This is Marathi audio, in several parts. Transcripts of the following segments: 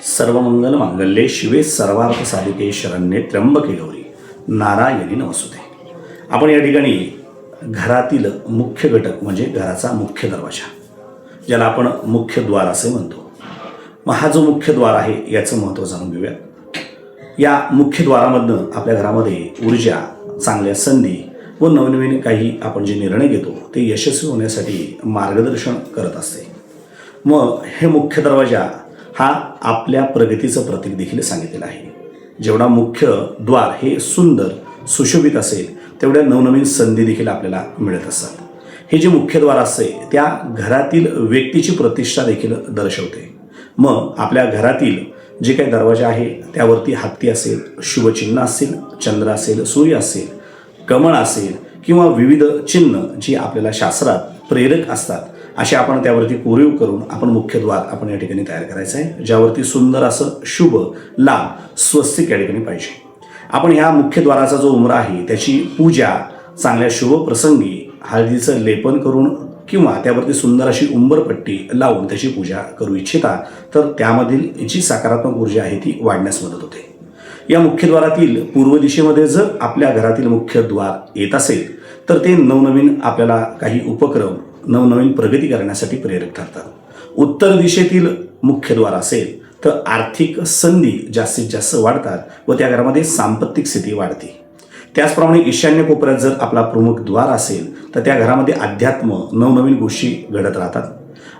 सर्वमंगल मांगल्ये शिवे सर्वार्थ साधिके शरण्ये त्र्यंबके गौरी नारायणी नमस्तुते। आपण या ठिकाणी घरातील मुख्य घटक म्हणजे घराचा मुख्य दरवाजा, ज्याला आपण मुख्य द्वार असे म्हणतो, मग हा जो मुख्य द्वार आहे याचं महत्त्व जाणून घेऊया। या मुख्य द्वारामधनं आपल्या घरामध्ये ऊर्जा, चांगल्या संधी व नवनवीन काही आपण जे निर्णय घेतो ते यशस्वी होण्यासाठी मार्गदर्शन करत असते। मग हे मुख्य दरवाजा हा आपल्या प्रगतीचं प्रतीक देखील सांगितलेलं आहे। जेवढा मुख्य द्वार हे सुंदर सुशोभित असेल तेवढ्या नवनवीन संधी देखील आपल्याला मिळत असतात। हे जे मुख्य द्वार असते त्या घरातील व्यक्तीची प्रतिष्ठा देखील दर्शवते। मग आपल्या घरातील जे काही दरवाजा आहे त्यावरती हत्ती असेल, शुभचिन्ह असेल, चंद्र असेल, सूर्य असेल, कमळ असेल किंवा विविध चिन्ह जी आपल्याला शास्त्रात प्रेरक असतात असे आपण त्यावरती कोरीव करून आपण मुख्य द्वार आपण या ठिकाणी तयार करायचं आहे, ज्यावरती सुंदर असं शुभ, लाभ, स्वस्तिक या ठिकाणी पाहिजे। आपण ह्या मुख्य द्वाराचा जो उंबरा आहे त्याची पूजा चांगल्या शुभ प्रसंगी हळदीचं लेपन करून किंवा त्यावरती सुंदर अशी उंबरपट्टी लावून त्याची पूजा करू इच्छिता तर त्यामधील जी सकारात्मक ऊर्जा आहे ती वाढण्यास मदत होते। या मुख्यद्वारातील पूर्व दिशेमध्ये जर आपल्या घरातील मुख्य द्वार येत असेल तर ते नवनवीन आपल्याला काही उपक्रम, नवनवीन प्रगती करण्यासाठी प्रेरक ठरतात। उत्तर दिशेतील मुख्य द्वार असेल तर आर्थिक संधी जास्तीत जास्त वाढतात व त्या घरामध्ये सांपत्तिक स्थिती वाढते। त्याचप्रमाणे ईशान्य कोपऱ्यात जर आपला प्रमुख द्वार असेल तर त्या घरामध्ये अध्यात्म, नवनवीन गोष्टी घडत राहतात।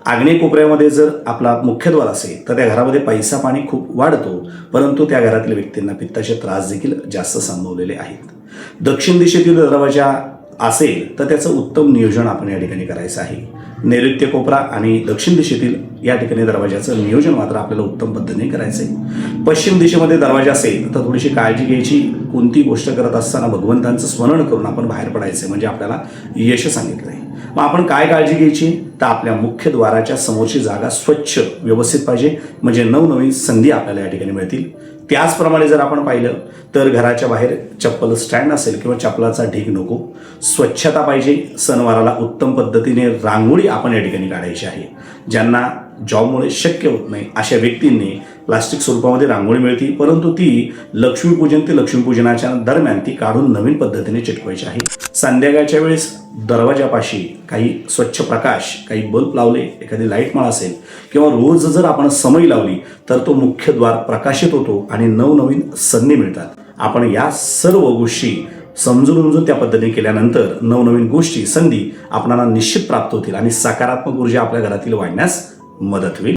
आग्नेय कोपऱ्यामध्ये जर आपला मुख्यद्वार असेल तर त्या घरामध्ये पैसा पाणी खूप वाढतो, परंतु त्या घरातील व्यक्तींना पित्ताचे त्रास देखील जास्त संभवलेले आहेत। दक्षिण दिशेतील दरवाजा असेल तर त्याचं उत्तम नियोजन आपण या ठिकाणी करायचं आहे। नैऋत्य कोपरा आणि दक्षिण दिशेतील या ठिकाणी दरवाजाचं नियोजन मात्र आपल्याला उत्तम पद्धतीने करायचं आहे। पश्चिम दिशेमध्ये दरवाजा असेल तर थोडीशी काळजी घ्यायची, कोणती गोष्ट करत असताना भगवंतांचं स्मरण करून आपण बाहेर पडायचं म्हणजे आपल्याला यश सांगितलं आहे। मग आपण काय काळजी घ्यायची तर आपल्या मुख्य द्वाराच्या समोरची जागा स्वच्छ व्यवस्थित पाहिजे, म्हणजे नवनवीन संधी आपल्याला या ठिकाणी मिळतील। त्याचप्रमाणे जर आपण पाहिलं तर घराच्या बाहेर चप्पल स्टँड असेल किंवा चप्पलाचा ढीग नको, स्वच्छता पाहिजे। सणवाराला उत्तम पद्धतीने रांगोळी आपण या ठिकाणी काढायची आहे। ज्यांना जॉबमुळे शक्य होत नाही अशा व्यक्तींनी प्लास्टिक स्वरूपामध्ये रांगोळी मिळते, परंतु ती लक्ष्मीपूजन ते लक्ष्मीपूजनाच्या दरम्यान ती काढून नवीन पद्धतीने चिटकवायची आहे। संध्याकाळच्या वेळेस दरवाजापाशी काही स्वच्छ प्रकाश, काही बल्ब लावले, एखादी लाईट माळ असेल किंवा रोज जर आपण समई लावली तर तो मुख्य द्वार प्रकाशित होतो आणि नवनवीन संधी मिळतात। आपण या सर्व गोष्टी समजून त्या पद्धतीने केल्यानंतर नवनवीन गोष्टी, संधी आपल्याला निश्चित प्राप्त होतील आणि सकारात्मक ऊर्जा आपल्या घरातील वाढण्यास मदत होईल।